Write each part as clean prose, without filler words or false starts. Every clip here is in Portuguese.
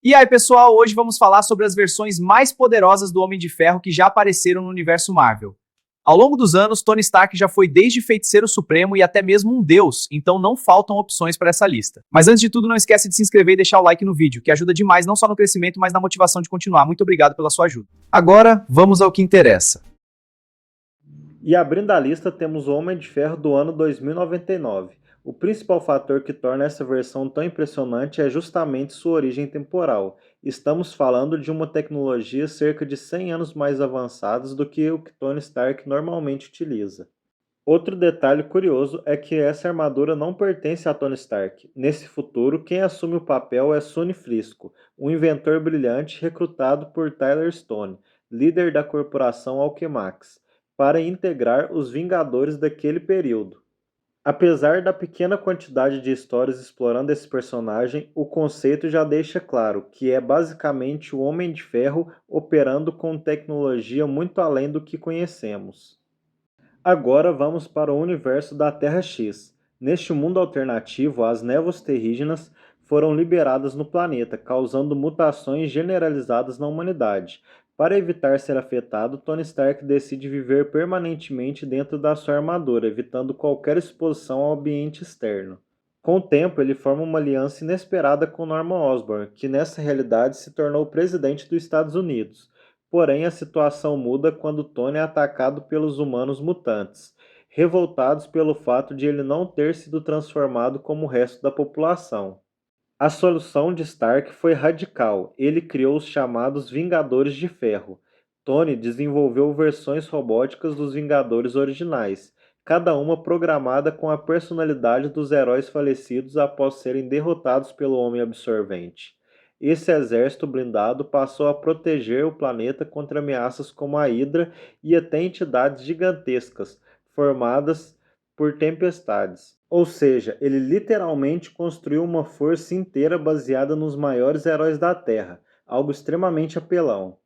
E aí, pessoal, hoje vamos falar sobre as versões mais poderosas do Homem de Ferro que já apareceram no universo Marvel. Ao longo dos anos, Tony Stark já foi desde Feiticeiro Supremo e até mesmo um deus, então não faltam opções para essa lista. Mas antes de tudo, não esquece de se inscrever e deixar o like no vídeo, que ajuda demais não só no crescimento, mas na motivação de continuar. Muito obrigado pela sua ajuda. Agora, vamos ao que interessa. E abrindo a lista temos o Homem de Ferro do ano 2099. O principal fator que torna essa versão tão impressionante é justamente sua origem temporal. Estamos falando de uma tecnologia cerca de 100 anos mais avançada do que o que Tony Stark normalmente utiliza. Outro detalhe curioso é que essa armadura não pertence a Tony Stark. Nesse futuro, quem assume o papel é Sonny Frisco, um inventor brilhante recrutado por Tyler Stone, líder da corporação Alchemax, para integrar os Vingadores daquele período. Apesar da pequena quantidade de histórias explorando esse personagem, o conceito já deixa claro que é basicamente o Homem de Ferro operando com tecnologia muito além do que conhecemos. Agora vamos para o universo da Terra-X. Neste mundo alternativo, as névoas terrígenas foram liberadas no planeta, causando mutações generalizadas na humanidade. Para evitar ser afetado, Tony Stark decide viver permanentemente dentro da sua armadura, evitando qualquer exposição ao ambiente externo. Com o tempo, ele forma uma aliança inesperada com Norman Osborn, que nessa realidade se tornou presidente dos Estados Unidos. Porém, a situação muda quando Tony é atacado pelos humanos mutantes, revoltados pelo fato de ele não ter sido transformado como o resto da população. A solução de Stark foi radical. Ele criou os chamados Vingadores de Ferro. Tony desenvolveu versões robóticas dos Vingadores originais, cada uma programada com a personalidade dos heróis falecidos após serem derrotados pelo Homem Absorvente. Esse exército blindado passou a proteger o planeta contra ameaças como a Hydra e até entidades gigantescas, formadas por tempestades. Ou seja, ele literalmente construiu uma força inteira baseada nos maiores heróis da Terra, algo extremamente apelão.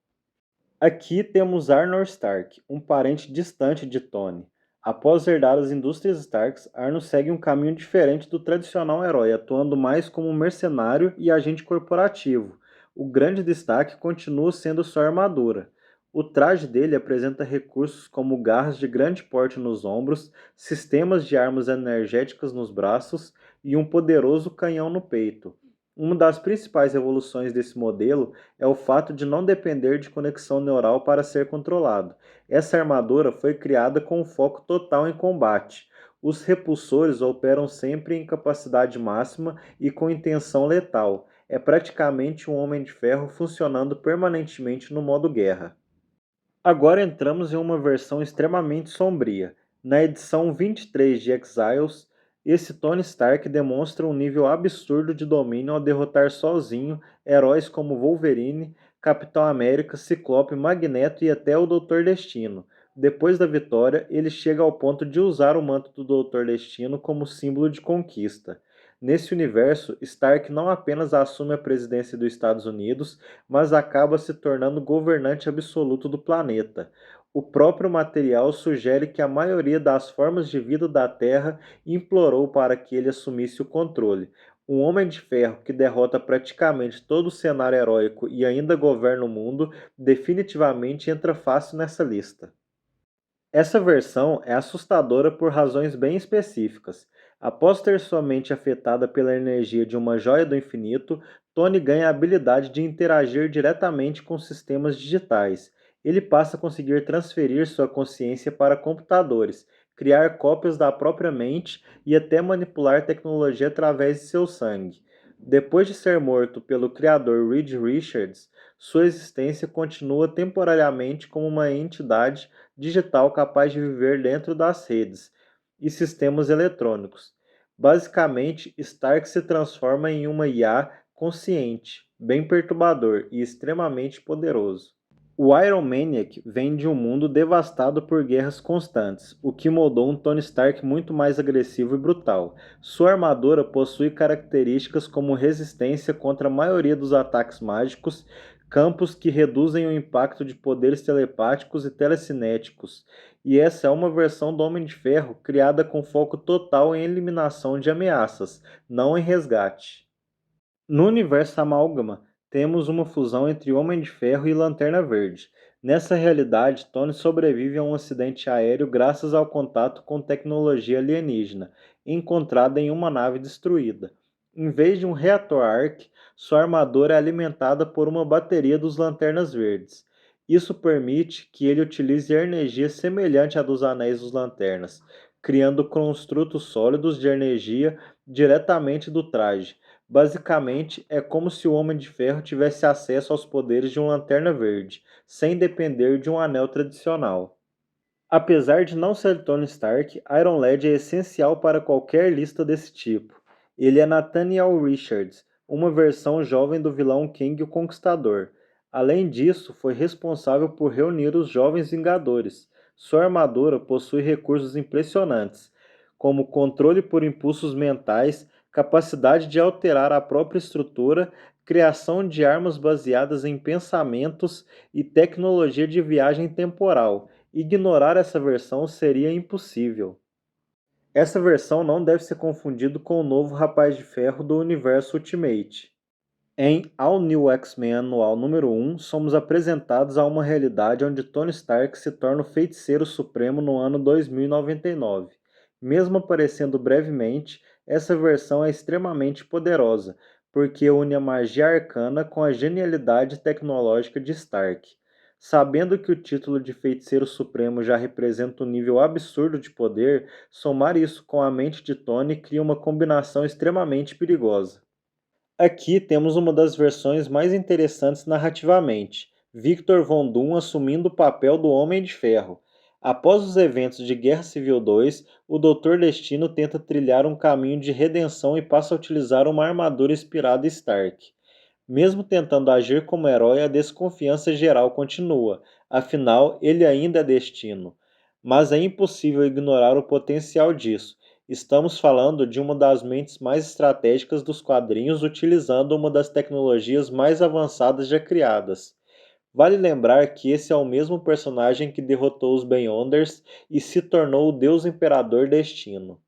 Aqui temos Arnor Stark, um parente distante de Tony. Após herdar as indústrias Starks, Arnor segue um caminho diferente do tradicional herói, atuando mais como mercenário e agente corporativo. O grande destaque continua sendo sua armadura. O traje dele apresenta recursos como garras de grande porte nos ombros, sistemas de armas energéticas nos braços e um poderoso canhão no peito. Uma das principais evoluções desse modelo é o fato de não depender de conexão neural para ser controlado. Essa armadura foi criada com um foco total em combate. Os repulsores operam sempre em capacidade máxima e com intenção letal. É praticamente um Homem de Ferro funcionando permanentemente no modo guerra. Agora entramos em uma versão extremamente sombria. Na edição 23 de Exiles, esse Tony Stark demonstra um nível absurdo de domínio ao derrotar sozinho heróis como Wolverine, Capitão América, Ciclope, Magneto e até o Doutor Destino. Depois da vitória, ele chega ao ponto de usar o manto do Doutor Destino como símbolo de conquista. Nesse universo, Stark não apenas assume a presidência dos Estados Unidos, mas acaba se tornando governante absoluto do planeta. O próprio material sugere que a maioria das formas de vida da Terra implorou para que ele assumisse o controle. Um Homem de Ferro que derrota praticamente todo o cenário heróico e ainda governa o mundo, definitivamente entra fácil nessa lista. Essa versão é assustadora por razões bem específicas. Após ter sua mente afetada pela energia de uma joia do infinito, Tony ganha a habilidade de interagir diretamente com sistemas digitais. Ele passa a conseguir transferir sua consciência para computadores, criar cópias da própria mente e até manipular tecnologia através de seu sangue. Depois de ser morto pelo criador Reed Richards, sua existência continua temporariamente como uma entidade digital capaz de viver dentro das redes e sistemas eletrônicos. Basicamente, Stark se transforma em uma IA consciente, bem perturbador e extremamente poderoso. O Iron Maniac vem de um mundo devastado por guerras constantes, o que moldou um Tony Stark muito mais agressivo e brutal. Sua armadura possui características como resistência contra a maioria dos ataques mágicos, campos que reduzem o impacto de poderes telepáticos e telecinéticos, e essa é uma versão do Homem de Ferro criada com foco total em eliminação de ameaças, não em resgate. No universo Amálgama, temos uma fusão entre Homem de Ferro e Lanterna Verde. Nessa realidade, Tony sobrevive a um acidente aéreo graças ao contato com tecnologia alienígena, encontrada em uma nave destruída. Em vez de um reator Arc, sua armadura é alimentada por uma bateria dos Lanternas Verdes. Isso permite que ele utilize a energia semelhante à dos Anéis dos Lanternas, criando construtos sólidos de energia diretamente do traje. Basicamente, é como se o Homem de Ferro tivesse acesso aos poderes de um Lanterna Verde, sem depender de um anel tradicional. Apesar de não ser Tony Stark, Iron Lad é essencial para qualquer lista desse tipo. Ele é Nathaniel Richards, uma versão jovem do vilão Kang o Conquistador. Além disso, foi responsável por reunir os Jovens Vingadores. Sua armadura possui recursos impressionantes, como controle por impulsos mentais, capacidade de alterar a própria estrutura, criação de armas baseadas em pensamentos e tecnologia de viagem temporal. Ignorar essa versão seria impossível. Essa versão não deve ser confundido com o novo Rapaz de Ferro do universo Ultimate. Em All New X-Men Anual número 1, somos apresentados a uma realidade onde Tony Stark se torna o Feiticeiro Supremo no ano 2099. Mesmo aparecendo brevemente, essa versão é extremamente poderosa, porque une a magia arcana com a genialidade tecnológica de Stark. Sabendo que o título de Feiticeiro Supremo já representa um nível absurdo de poder, somar isso com a mente de Tony cria uma combinação extremamente perigosa. Aqui temos uma das versões mais interessantes narrativamente, Victor Von Doom assumindo o papel do Homem de Ferro. Após os eventos de Guerra Civil 2, o Doutor Destino tenta trilhar um caminho de redenção e passa a utilizar uma armadura inspirada em Stark. Mesmo tentando agir como herói, a desconfiança geral continua, afinal, ele ainda é Destino. Mas é impossível ignorar o potencial disso. Estamos falando de uma das mentes mais estratégicas dos quadrinhos utilizando uma das tecnologias mais avançadas já criadas. Vale lembrar que esse é o mesmo personagem que derrotou os Beyonders e se tornou o Deus Imperador Destino.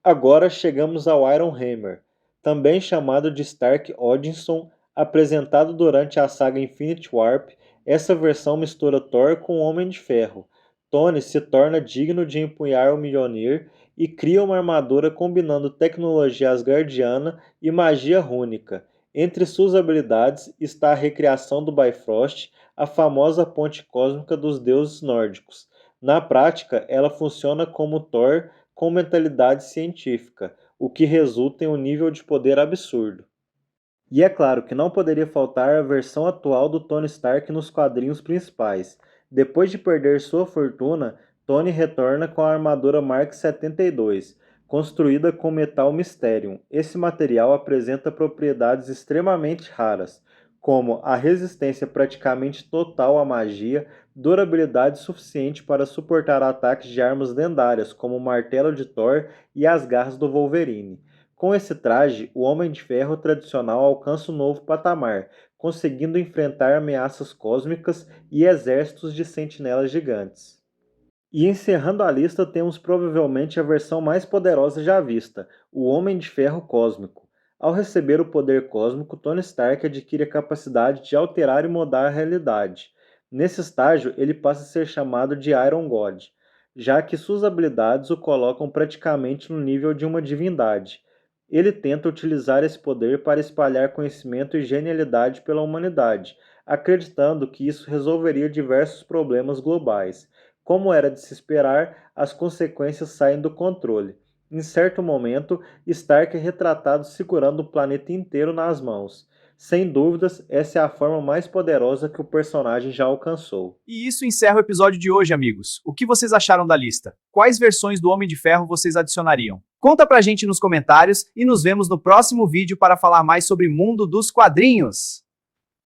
Agora chegamos ao Iron Hammer, também chamado de Stark Odinson, apresentado durante a saga Infinity Warp. Essa versão mistura Thor com o Homem de Ferro. Tony se torna digno de empunhar o Mjolnir e cria uma armadura combinando tecnologia asgardiana e magia rúnica. Entre suas habilidades está a recriação do Bifrost, a famosa ponte cósmica dos deuses nórdicos. Na prática, ela funciona como Thor com mentalidade científica, o que resulta em um nível de poder absurdo. E é claro que não poderia faltar a versão atual do Tony Stark nos quadrinhos principais. Depois de perder sua fortuna, Tony retorna com a armadura Mark 72, construída com metal Mysterium. Esse material apresenta propriedades extremamente raras, como a resistência praticamente total à magia, durabilidade suficiente para suportar ataques de armas lendárias como o martelo de Thor e as garras do Wolverine. Com esse traje, o Homem de Ferro tradicional alcança um novo patamar, conseguindo enfrentar ameaças cósmicas e exércitos de sentinelas gigantes. E encerrando a lista, temos provavelmente a versão mais poderosa já vista, o Homem de Ferro Cósmico. Ao receber o poder cósmico, Tony Stark adquire a capacidade de alterar e mudar a realidade. Nesse estágio, ele passa a ser chamado de Iron God, já que suas habilidades o colocam praticamente no nível de uma divindade. Ele tenta utilizar esse poder para espalhar conhecimento e genialidade pela humanidade, acreditando que isso resolveria diversos problemas globais. Como era de se esperar, as consequências saem do controle. Em certo momento, Stark é retratado segurando o planeta inteiro nas mãos. Sem dúvidas, essa é a forma mais poderosa que o personagem já alcançou. E isso encerra o episódio de hoje, amigos. O que vocês acharam da lista? Quais versões do Homem de Ferro vocês adicionariam? Conta pra gente nos comentários e nos vemos no próximo vídeo para falar mais sobre o mundo dos quadrinhos.